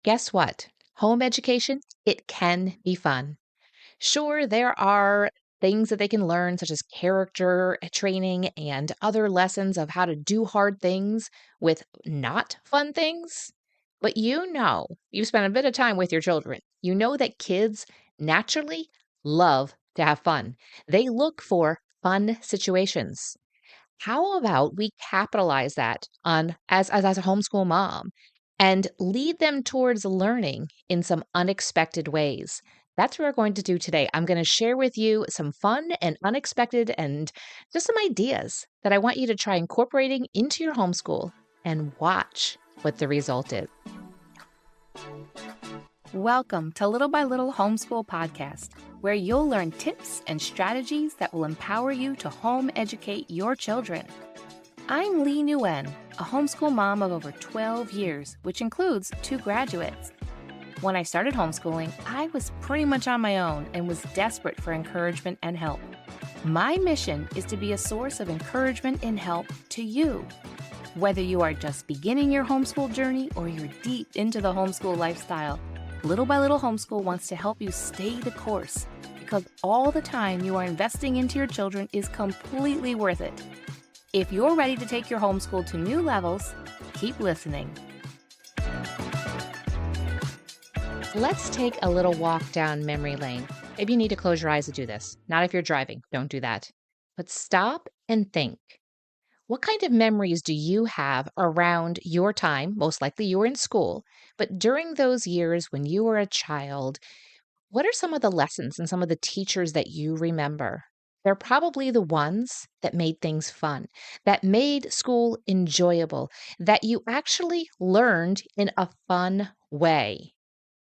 Guess what? Home education, it can be fun. Sure, there are things that they can learn, such as character training and other lessons of how to do hard things with not fun things. But you've spent a bit of time with your children. You know that kids naturally love to have fun. They look for fun situations. How about we capitalize that on as a homeschool mom and lead them towards learning in some unexpected ways? That's what we're going to do today. I'm going to share with you some fun and unexpected and just some ideas that I want you to try incorporating into your homeschool and watch what the result is. Welcome to Little by Little Homeschool Podcast, where you'll learn tips and strategies that will empower you to home educate your children. I'm Leigh Nguyen, a homeschool mom of over 12 years, which includes 2 graduates. When I started homeschooling, I was pretty much on my own and was desperate for encouragement and help. My mission is to be a source of encouragement and help to you. Whether you are just beginning your homeschool journey or you're deep into the homeschool lifestyle, Little by Little Homeschool wants to help you stay the course because all the time you are investing into your children is completely worth it. If you're ready to take your homeschool to new levels, keep listening. Let's take a little walk down memory lane. Maybe you need to close your eyes to do this. Not if you're driving, don't do that. But stop and think. What kind of memories do you have around your time? Most likely you were in school, but during those years when you were a child, what are some of the lessons and some of the teachers that you remember? They're probably the ones that made things fun, that made school enjoyable, that you actually learned in a fun way.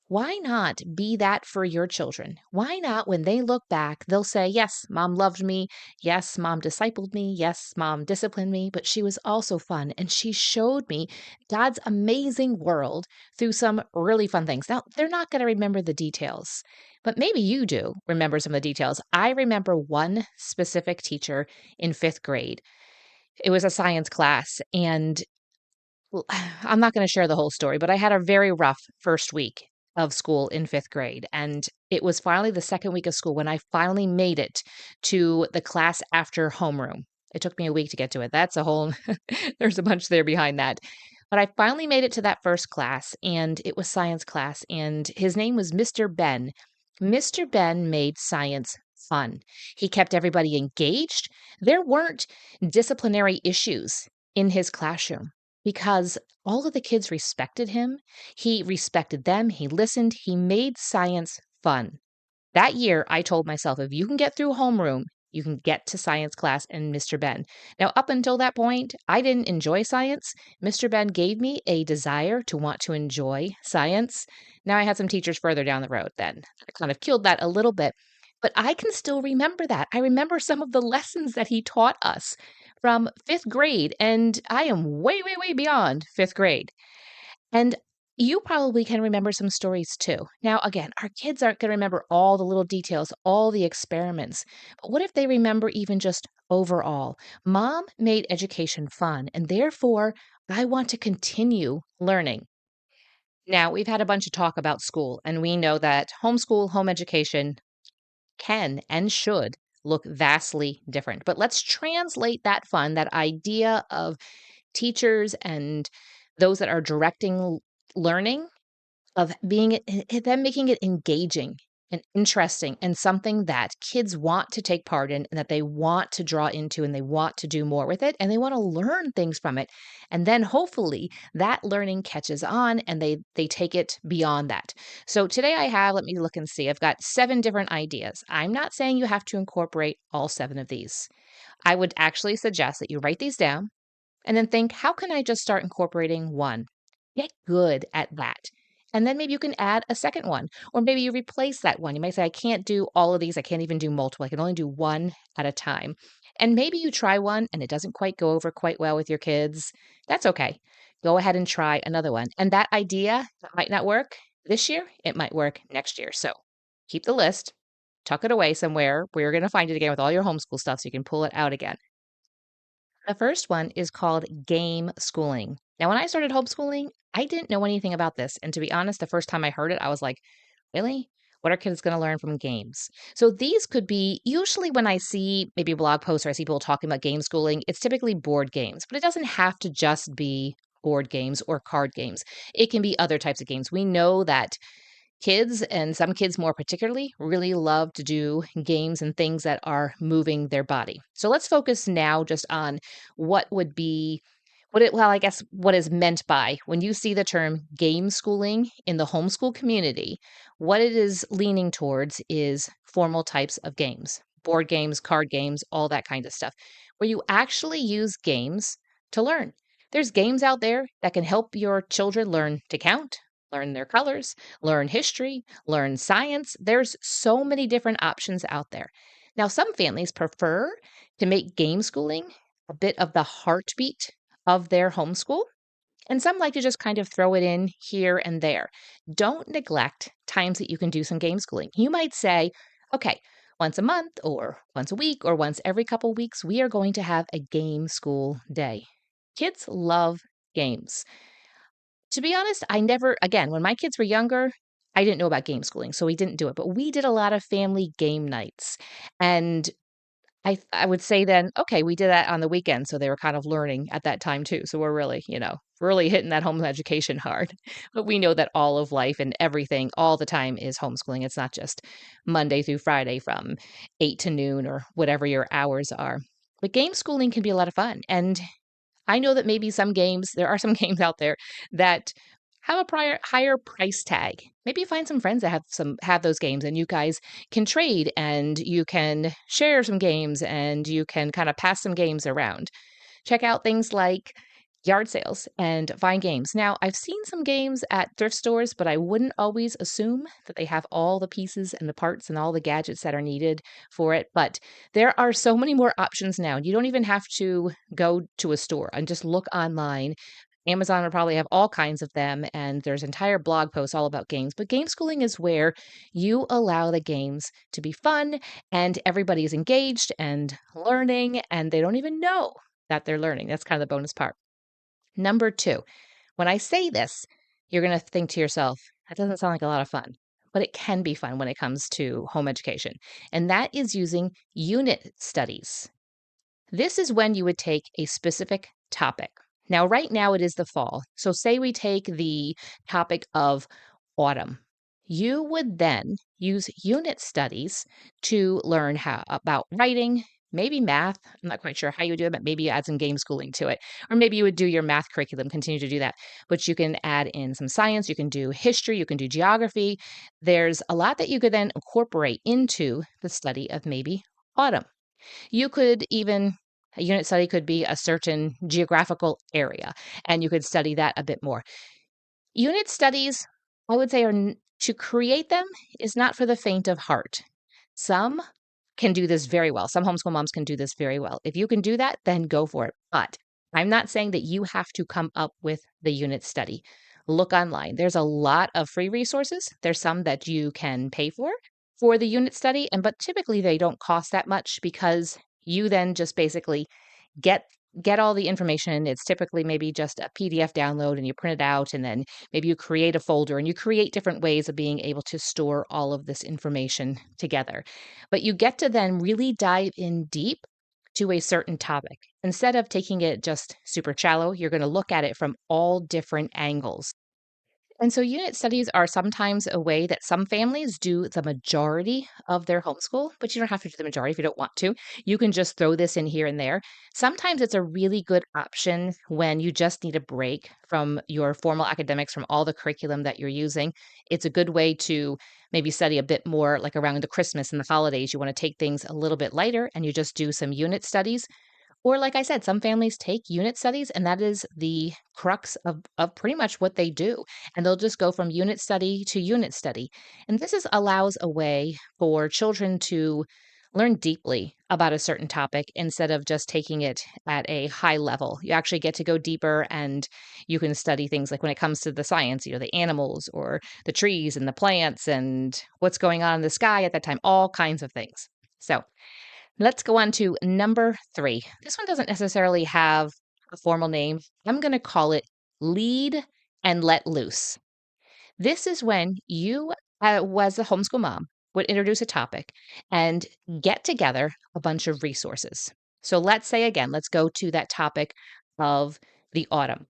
Why not be that for your children? Why not, when they look back, they'll say, yes, mom loved me. Yes, mom discipled me. Yes, mom disciplined me, but she was also fun. And she showed me God's amazing world through some really fun things. Now, they're not going to remember the details, but maybe you do remember some of the details. I remember one specific teacher in 5th grade. It was a science class, and I'm not going to share the whole story, but I had a very rough first week of school in 5th grade. And it was finally the second week of school when I finally made it to the class after homeroom. It took me a week to get to it. That's a whole, there's a bunch there behind that. But I finally made it to that first class, and it was science class, and his name was Mr. Ben. Mr. Ben made science fun. He kept everybody engaged. There weren't disciplinary issues in his classroom because all of the kids respected him. He respected them. He listened. He made science fun. That year, I told myself, if you can get through homeroom, you can get to science class and Mr. Ben. Now, up until that point, I didn't enjoy science. Mr. Ben gave me a desire to want to enjoy science. Now, I had some teachers further down the road then. I kind of killed that a little bit, but I can still remember that. I remember some of the lessons that he taught us from 5th grade, and I am way, way, way beyond 5th grade. And you probably can remember some stories too. Now, again, our kids aren't going to remember all the little details, all the experiments, but what if they remember even just overall? Mom made education fun, and therefore I want to continue learning. Now, we've had a bunch of talk about school, and we know that homeschool, home education can and should look vastly different. But let's translate that fun, that idea of teachers and those that are directing learning, of them making it engaging and interesting and something that kids want to take part in and that they want to draw into and they want to do more with it and they want to learn things from it. And then hopefully that learning catches on and they take it beyond that. So today let me look and see. I've got 7 different ideas. I'm not saying you have to incorporate all 7 of these. I would actually suggest that you write these down and then think, how can I just start incorporating one? Get good at that. And then maybe you can add a second one, or maybe you replace that one. You might say, I can't do all of these. I can't even do multiple. I can only do one at a time. And maybe you try one and it doesn't quite go over quite well with your kids. That's okay. Go ahead and try another one. And that idea that might not work this year, it might work next year. So keep the list, tuck it away somewhere where you're going to find it again with all your homeschool stuff so you can pull it out again. The first one is called game schooling. Now, when I started homeschooling, I didn't know anything about this. And to be honest, the first time I heard it, I was like, really? What are kids going to learn from games? So these could be usually when I see maybe blog posts or I see people talking about game schooling, it's typically board games, but it doesn't have to just be board games or card games. It can be other types of games. We know that kids, and some kids more particularly, really love to do games and things that are moving their body. So let's focus now just on what would be I guess what is meant by when you see the term game schooling in the homeschool community, what it is leaning towards is formal types of games, board games, card games, all that kind of stuff, where you actually use games to learn. There's games out there that can help your children learn to count, learn their colors, learn history, learn science. There's so many different options out there. Now, some families prefer to make game schooling a bit of the heartbeat of their homeschool, and some like to just kind of throw it in here and there. Don't neglect times that you can do some game schooling. You might say, okay, once a month or once a week or once every couple weeks, we are going to have a game school day. Kids love games. To be honest, I never, again, when my kids were younger, I didn't know about game schooling, so we didn't do it, but we did a lot of family game nights. And I would say then, okay, we did that on the weekend, so they were kind of learning at that time too. So we're really, really hitting that home education hard. But we know that all of life and everything all the time is homeschooling. It's not just Monday through Friday from 8 to noon or whatever your hours are. But game schooling can be a lot of fun. And I know that maybe there are some games out there that have a higher price tag. Maybe find some friends that have those games and you guys can trade and you can share some games and you can kind of pass some games around. Check out things like yard sales and find games. Now, I've seen some games at thrift stores, but I wouldn't always assume that they have all the pieces and the parts and all the gadgets that are needed for it. But there are so many more options now. You don't even have to go to a store and just look online. Amazon would probably have all kinds of them, and there's entire blog posts all about games. But game schooling is where you allow the games to be fun and everybody's engaged and learning, and they don't even know that they're learning. That's kind of the bonus part. Number two, when I say this, you're going to think to yourself, that doesn't sound like a lot of fun, but it can be fun when it comes to home education. And that is using unit studies. This is when you would take a specific topic. Now, right now it is the fall. So, say we take the topic of autumn. You would then use unit studies to learn how about writing, maybe math. I'm not quite sure how you do it, but maybe you add some game schooling to it. Or maybe you would do your math curriculum, continue to do that. But you can add in some science, you can do history, you can do geography. There's a lot that you could then incorporate into the study of maybe autumn. You could even A unit study could be a certain geographical area, and you could study that a bit more. Unit studies, I would say, to create them is not for the faint of heart. Some can do this very well. Some homeschool moms can do this very well. If you can do that, then go for it. But I'm not saying that you have to come up with the unit study. Look online. There's a lot of free resources. There's some that you can pay for the unit study, but typically they don't cost that much because you then just basically get get all the information. It's typically maybe just a PDF download and you print it out and then maybe you create a folder and you create different ways of being able to store all of this information together. But you get to then really dive in deep to a certain topic. Instead of taking it just super shallow, you're going to look at it from all different angles. And so unit studies are sometimes a way that some families do the majority of their homeschool, but you don't have to do the majority if you don't want to. You can just throw this in here and there. Sometimes it's a really good option when you just need a break from your formal academics, from all the curriculum that you're using. It's a good way to maybe study a bit more like around the Christmas and the holidays. You want to take things a little bit lighter and you just do some unit studies. Or like I said, some families take unit studies, and that is the crux of pretty much what they do. And they'll just go from unit study to unit study. And allows a way for children to learn deeply about a certain topic instead of just taking it at a high level. You actually get to go deeper and you can study things like when it comes to the science, the animals or the trees and the plants and what's going on in the sky at that time, all kinds of things. So let's go on to number three. This one doesn't necessarily have a formal name. I'm going to call it lead and let loose. This is when you, was a homeschool mom, would introduce a topic and get together a bunch of resources. So let's say again, let's go to that topic of the autumn.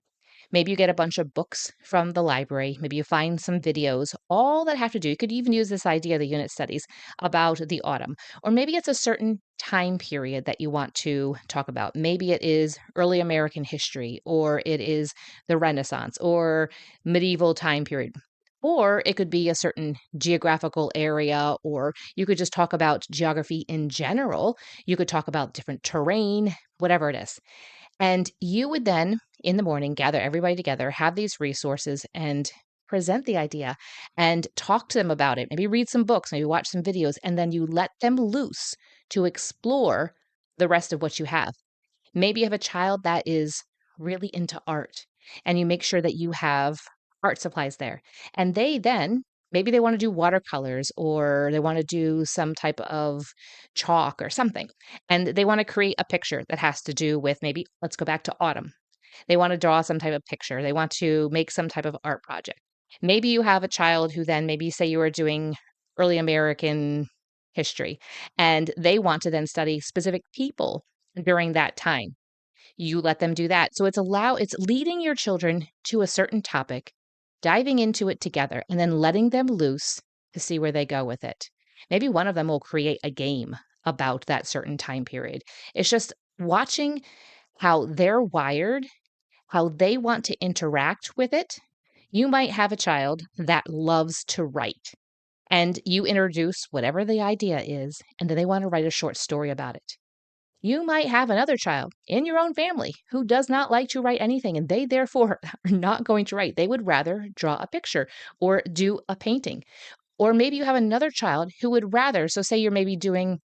Maybe you get a bunch of books from the library. Maybe you find some videos, all that have to do. You could even use this idea, the unit studies about the autumn. Or maybe it's a certain time period that you want to talk about. Maybe it is early American history, or it is the Renaissance, or medieval time period. Or it could be a certain geographical area, or you could just talk about geography in general. You could talk about different terrain, whatever it is. And you would then, in the morning, gather everybody together, have these resources, and present the idea and talk to them about it. Maybe read some books, maybe watch some videos, and then you let them loose to explore the rest of what you have. Maybe you have a child that is really into art, and you make sure that you have art supplies there. And they then, maybe they want to do watercolors, or they want to do some type of chalk or something. And they want to create a picture that has to do with, maybe let's go back to autumn. They want to draw some type of picture. They want to make some type of art project. Maybe you have a child who then, maybe say you are doing early American history, and they want to then study specific people during that time. You let them do that. So it's leading your children to a certain topic, diving into it together, and then letting them loose to see where they go with it. Maybe one of them will create a game about that certain time period. It's just watching how they're wired, how they want to interact with it. You might have a child that loves to write, and you introduce whatever the idea is, and then they want to write a short story about it. You might have another child in your own family who does not like to write anything, and they therefore are not going to write. They would rather draw a picture or do a painting. Or maybe you have another child who would rather, so say you're maybe doing,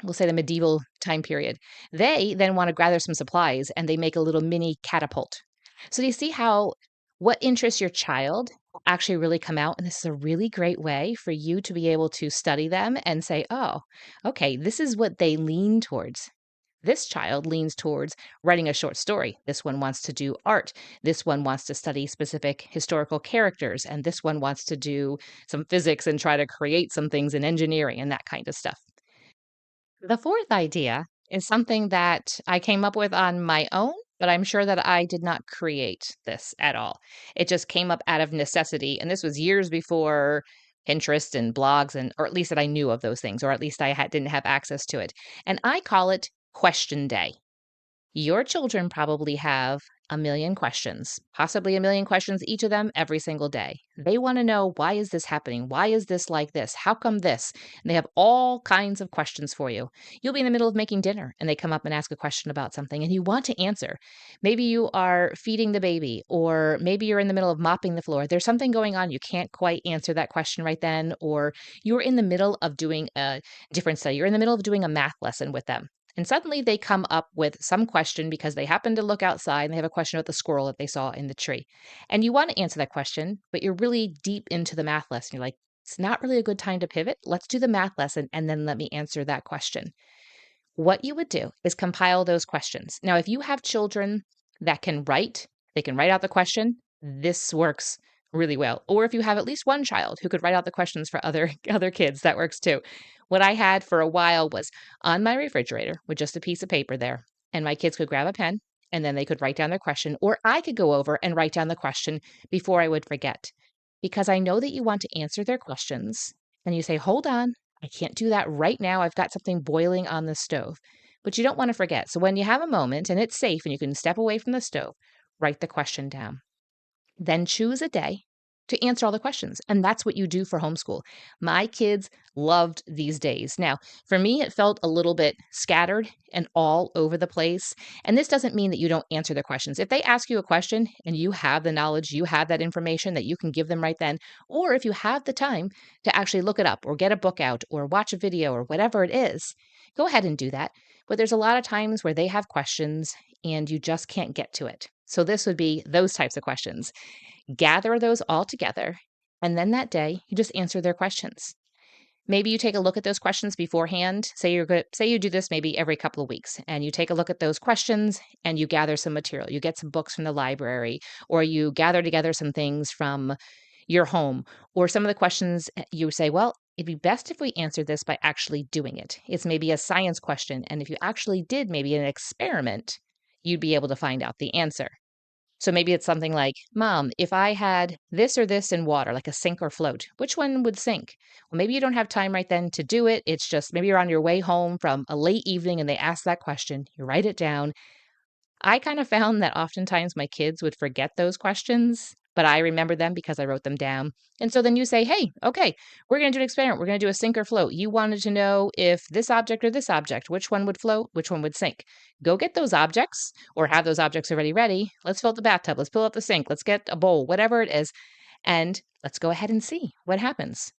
we'll say, the medieval time period. They then want to gather some supplies and they make a little mini catapult. So do you see how what interests your child will actually really come out? And this is a really great way for you to be able to study them and say, oh, okay, this is what they lean towards. This child leans towards writing a short story. This one wants to do art. This one wants to study specific historical characters. And this one wants to do some physics and try to create some things in engineering and that kind of stuff. The fourth idea is something that I came up with on my own, but I'm sure that I did not create this at all. It just came up out of necessity. And this was years before Pinterest and blogs, and or at least that I knew of those things, or at least didn't have access to it. And I call it Question Day. Your children probably have a million questions, possibly a million questions, each of them every single day. They want to know, why is this happening? Why is this like this? How come this? And they have all kinds of questions for you. You'll be in the middle of making dinner and they come up and ask a question about something and you want to answer. Maybe you are feeding the baby, or maybe you're in the middle of mopping the floor. There's something going on. You can't quite answer that question right then, or you're in the middle of doing a different study. You're in the middle of doing a math lesson with them. And suddenly they come up with some question because they happen to look outside and they have a question about the squirrel that they saw in the tree. And you want to answer that question, but you're really deep into the math lesson. You're like, it's not really a good time to pivot. Let's do the math lesson and then let me answer that question. What you would do is compile those questions. Now, if you have children that can write, they can write out the question. This works really well. Or if you have at least one child who could write out the questions for other kids, that works too. What I had for a while was on my refrigerator with just a piece of paper there, and my kids could grab a pen and then they could write down their question, or I could go over and write down the question before I would forget. Because I know that you want to answer their questions, and you say, hold on, I can't do that right now. I've got something boiling on the stove. But you don't want to forget. So when you have a moment and it's safe and you can step away from the stove, write the question down. Then choose a day to answer all the questions. And that's what you do for homeschool. My kids loved these days. Now, for me, it felt a little bit scattered and all over the place. And this doesn't mean that you don't answer the questions. If they ask you a question and you have the knowledge, you have that information that you can give them right then, or if you have the time to actually look it up or get a book out or watch a video or whatever it is, go ahead and do that. But there's a lot of times where they have questions and you just can't get to it. So this would be those types of questions. Gather those all together, and then that day, you just answer their questions. Maybe you take a look at those questions beforehand. Say you do this maybe every couple of weeks and you take a look at those questions and you gather some material. You get some books from the library or you gather together some things from your home or some of the questions you say, well, it'd be best if we answered this by actually doing it. It's maybe a science question. And if you actually did maybe an experiment, you'd be able to find out the answer. So maybe it's something like, Mom, if I had this or this in water, like a sink or float, which one would sink? Well, maybe you don't have time right then to do it. It's just maybe you're on your way home from a late evening and they ask that question. You write it down. I kind of found that oftentimes my kids would forget those questions, but I remember them because I wrote them down. And so then you say, hey, okay, we're going to do an experiment. We're going to do a sink or float. You wanted to know if this object or this object, which one would float, which one would sink. Go get those objects or have those objects already ready. Let's fill up the bathtub. Let's fill up the sink. Let's get a bowl, whatever it is. And let's go ahead and see what happens.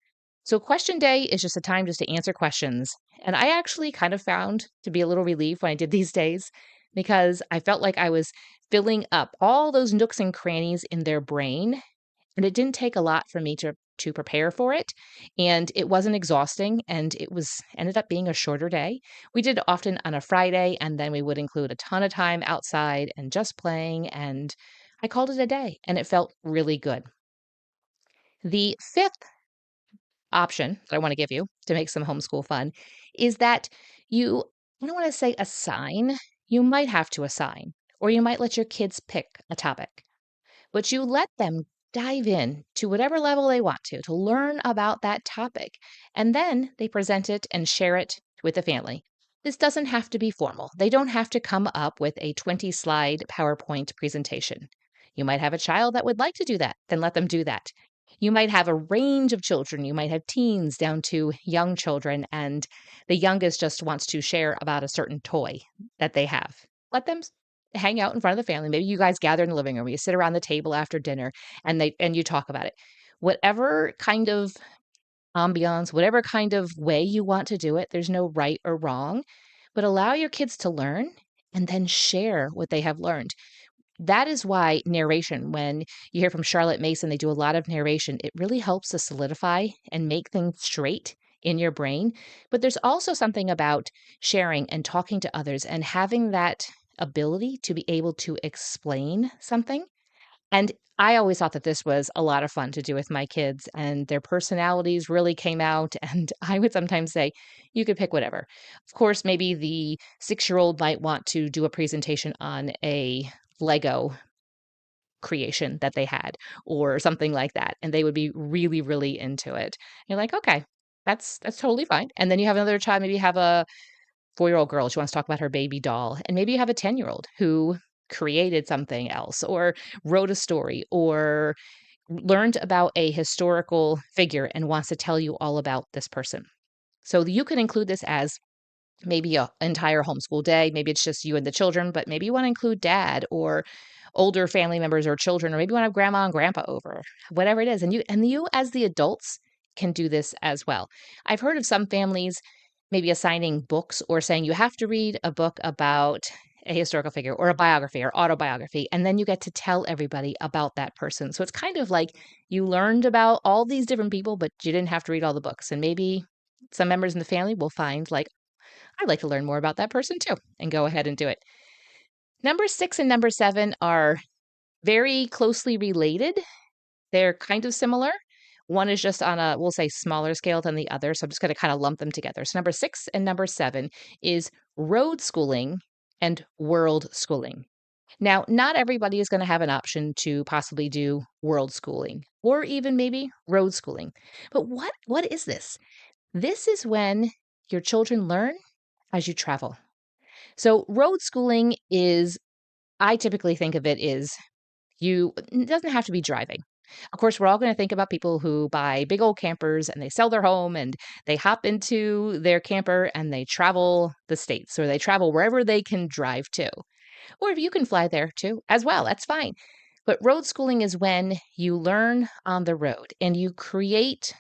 So question day is just a time just to answer questions. And I actually kind of found to be a little relieved when I did these days because I felt like I was filling up all those nooks and crannies in their brain. And it didn't take a lot for me to prepare for it. And it wasn't exhausting. And it was ended up being a shorter day. We did it often on a Friday, and then we would include a ton of time outside and just playing. And I called it a day, and it felt really good. The fifth option that I want to give you to make some homeschool fun is that you, I don't want to say assign, you might have to assign, or you might let your kids pick a topic, but you let them dive in to whatever level they want to learn about that topic. And then they present it and share it with the family. This doesn't have to be formal. They don't have to come up with a 20-slide PowerPoint presentation. You might have a child that would like to do that, then let them do that. You might have a range of children. You might have teens down to young children, and the youngest just wants to share about a certain toy that they have. Let them hang out in front of the family. Maybe you guys gather in the living room. You sit around the table after dinner and you talk about it. Whatever kind of ambiance, whatever kind of way you want to do it, there's no right or wrong, but allow your kids to learn and then share what they have learned. That is why narration, when you hear from Charlotte Mason, they do a lot of narration. It really helps to solidify and make things straight in your brain. But there's also something about sharing and talking to others and having that ability to be able to explain something. And I always thought that this was a lot of fun to do with my kids, and their personalities really came out. And I would sometimes say, you could pick whatever. Of course, maybe the 6-year-old might want to do a presentation on a Lego creation that they had or something like that, and they would be really, really into it. You're like, "Okay, that's totally fine." And then you have another child, maybe you have a 4-year-old girl, she wants to talk about her baby doll, and maybe you have a 10-year-old who created something else or wrote a story or learned about a historical figure and wants to tell you all about this person. So you can include this as maybe a entire homeschool day. Maybe it's just you and the children, but maybe you want to include dad or older family members or children, or maybe you want to have grandma and grandpa over, whatever it is. And you as the adults can do this as well. I've heard of some families maybe assigning books or saying you have to read a book about a historical figure or a biography or autobiography, and then you get to tell everybody about that person. So it's kind of like you learned about all these different people, but you didn't have to read all the books. And maybe some members in the family will find like, I'd like to learn more about that person too, and go ahead and do it. Number 6 and number 7 are very closely related. They're kind of similar. One is just on a, we'll say, smaller scale than the other. So I'm just going to kind of lump them together. So number 6 and number 7 is road schooling and world schooling. Now, not everybody is going to have an option to possibly do world schooling or even maybe road schooling. But what is this? This is when your children learn as you travel. So road schooling is, I typically think of it is it doesn't have to be driving. Of course, we're all going to think about people who buy big old campers and they sell their home and they hop into their camper and they travel the states or they travel wherever they can drive to. Or if you can fly there too, as well, that's fine. But road schooling is when you learn on the road and you create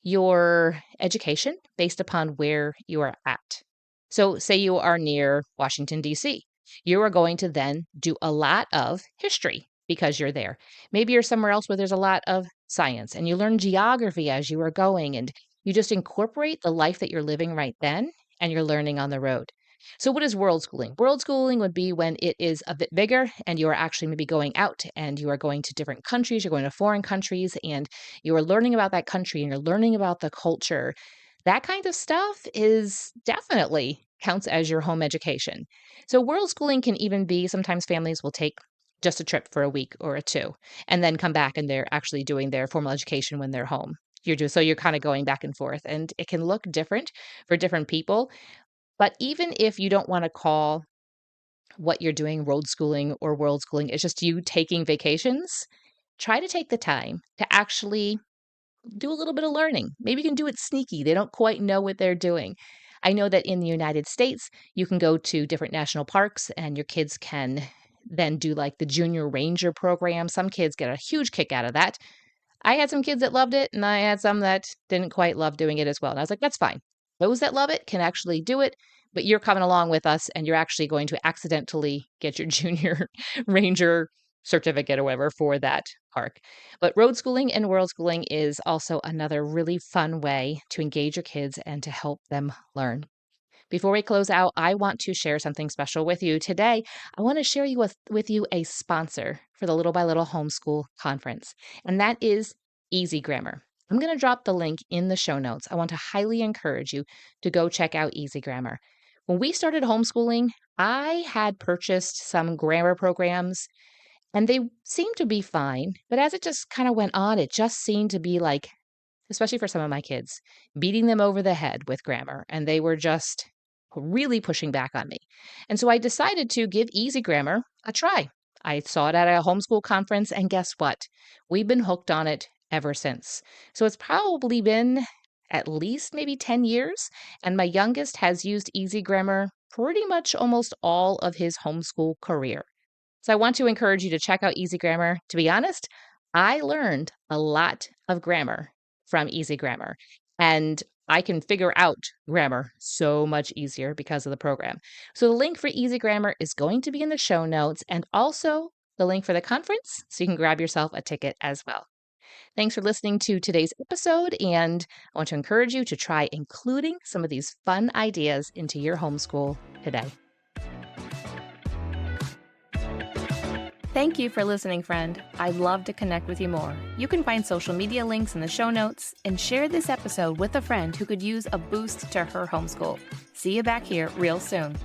your education based upon where you are at. So, say you are near Washington, D.C., you are going to then do a lot of history because you're there. Maybe you're somewhere else where there's a lot of science and you learn geography as you are going. And You just incorporate the life that you're living right then and you're learning on the road. So, what is world schooling? World schooling would be when it is a bit bigger and you are actually maybe going out and you are going to different countries, you're going to foreign countries, and you are learning about that country and you're learning about the culture. That kind of stuff is definitely counts as your home education. So, world schooling can even be sometimes families will take just a trip for a week or a two and then come back and they're actually doing their formal education when they're home. You're kind of going back and forth, and it can look different for different people. But even if you don't wanna call what you're doing road schooling or world schooling, it's just you taking vacations, try to take the time to actually do a little bit of learning. Maybe you can do it sneaky, they don't quite know what they're doing. I know that in the United States, you can go to different national parks and your kids can then do, like, the junior ranger program. Some kids get a huge kick out of that. I had some kids that loved it, and I had some that didn't quite love doing it as well, and I was like, "That's fine. Those that love it can actually do it, but you're coming along with us, and you're actually going to accidentally get your junior ranger certificate or whatever for that park." But road schooling and world schooling is also another really fun way to engage your kids and to help them learn. Before we close out, I want to share something special with you. Today, I want to share with you a sponsor for the Little by Little Homeschool Conference, and that is Easy Grammar. I'm going to drop the link in the show notes. I want to highly encourage you to go check out Easy Grammar. When we started homeschooling, I had purchased some grammar programs and they seemed to be fine. But as it just kind of went on, it just seemed to be like, especially for some of my kids, beating them over the head with grammar, and they were just really pushing back on me. And so I decided to give Easy Grammar a try. I saw it at a homeschool conference, and guess what? We've been hooked on it ever since. So it's probably been at least maybe 10 years, and my youngest has used Easy Grammar pretty much almost all of his homeschool career. So I want to encourage you to check out Easy Grammar. To be honest, I learned a lot of grammar from Easy Grammar, and I can figure out grammar so much easier because of the program. So the link for Easy Grammar is going to be in the show notes and also the link for the conference so you can grab yourself a ticket as well. Thanks for listening to today's episode, and I want to encourage you to try including some of these fun ideas into your homeschool today. Thank you for listening, friend. I'd love to connect with you more. You can find social media links in the show notes and share this episode with a friend who could use a boost to her homeschool. See you back here real soon.